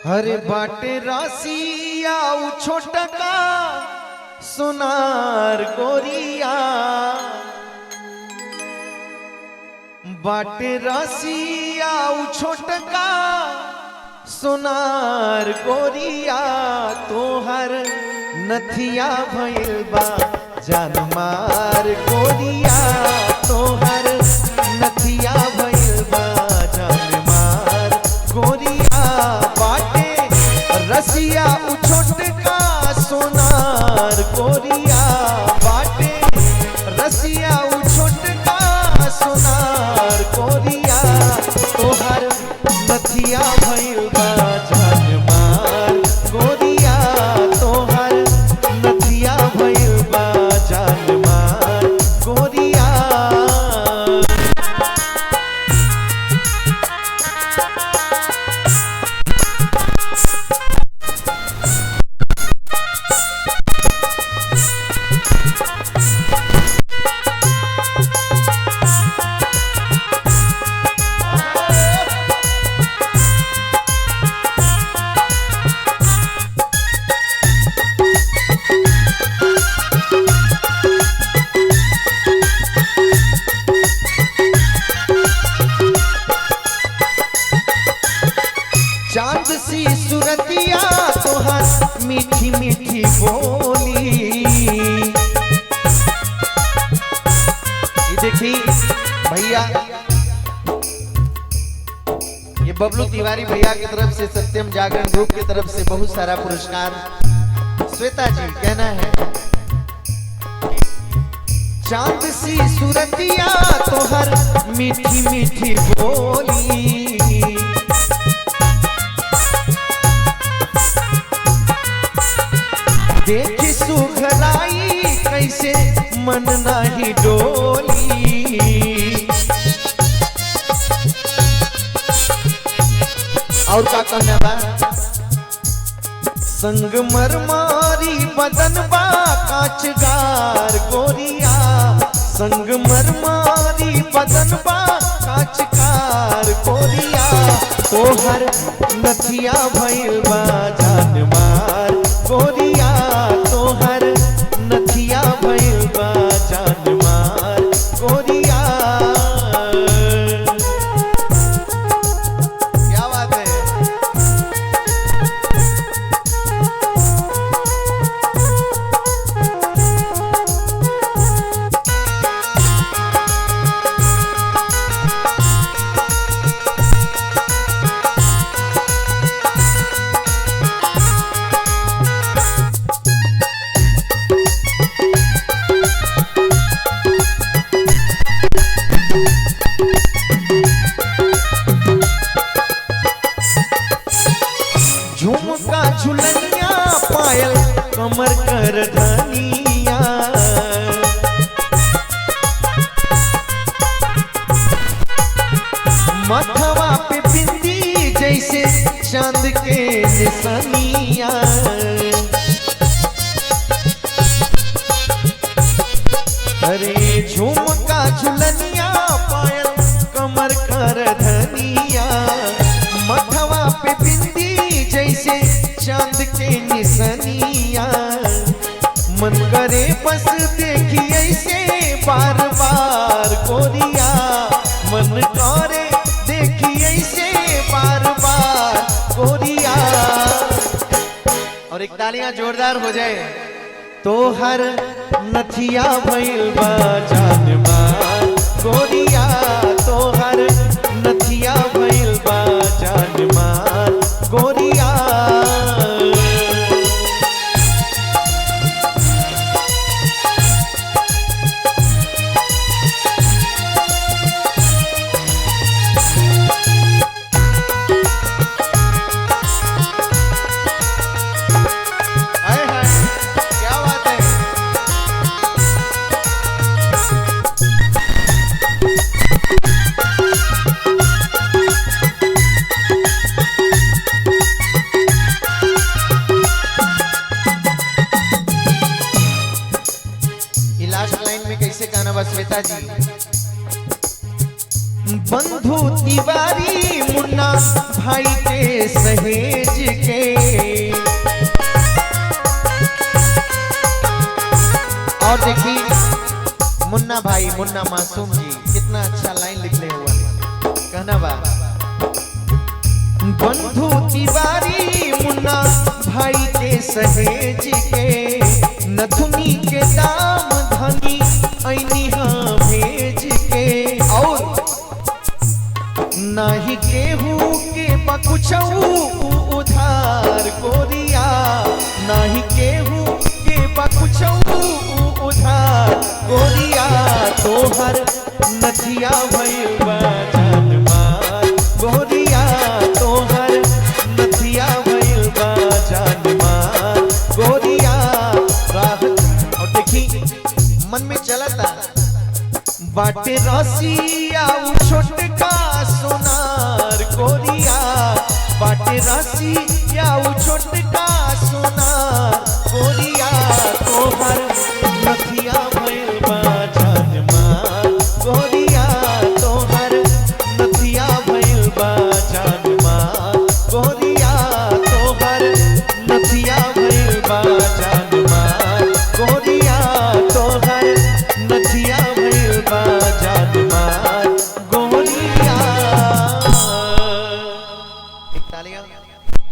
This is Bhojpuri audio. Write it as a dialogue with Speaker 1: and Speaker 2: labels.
Speaker 1: हरे बाटे रासिया छोटका सोनार गोरिया बाटे रासिया छोटका सोनार गोरिया तोहर नथिया भइल बा जान मार गोरिया तोहर नथिया भइल बा जान मार गोरिया बाटे रसिया छोटका सोनार गोरिया बाटे रसिया छोटका सोनार गोरिया तोहर नथिया भइल बा जान मार गोरिया तोहर नथिया भइल बा जान मार गोरिया। चांद सी सूरतिया तोहर मीठी मीठी बोली देखी भैया ये बबलू तिवारी भैया की तरफ से सत्यम जागरण ग्रुप की तरफ से बहुत सारा पुरस्कार। श्वेता जी कहना है चांद सी सूरतिया तोहर मीठी मीठी बोली देखी सुखलाई कैसे मन नहीं डोली और का कहना बा संगमरमारी बदन बा कांचगार गोरिया संगमरमारी बदन बा कांचगार गोरिया तोहर नथिया भइल बा जान मार गोरिया तोहर नथिया भइल बा जान मार गोरिया। क्या बात है झुमका झुलनिया पायल कमर कर धनिया मथवा पे बिंदी जैसे चांद के निशानिया अरे झुमका झुलनिया पायल कमर कर धनिया मथवा पे बिंदी जैसे चांद के निशानिया मन करे बस देखी ऐसे बार बार गोरिया मन करे देखी ऐसे बार बार गोरिया। और एक तालियां जोरदार हो जाए तोहर नथिया भइल बा जान मार गोरिया तोहर नथिया भइल बा जान मार गोरिया। क्या बात है श्वेता जी। बंधु तिवारी मुन्ना भाई के सहेज के। और देखिए मुन्ना भाई, मुन्ना मासूम जी कितना अच्छा लाइन लिखने हुआ है। कहना बा बंधु तिवारी मुन्ना भाई के सहेज के, नथुनी के दाम धनी ऐनी हाँ भेज के। और नाही केहू के बकुछऊ उधार गोरिया, नाही केहू के बकुछऊ उधार गोरिया, तोहर नथिया भइल बा जान मार गोरिया, तोहर नथिया भइल बा जान मार गोरिया। और देखी मन में चलता बाटे रसिया छोटका सोनार गोरिया, बाटे रसिया छोटका सोनार गोरिया।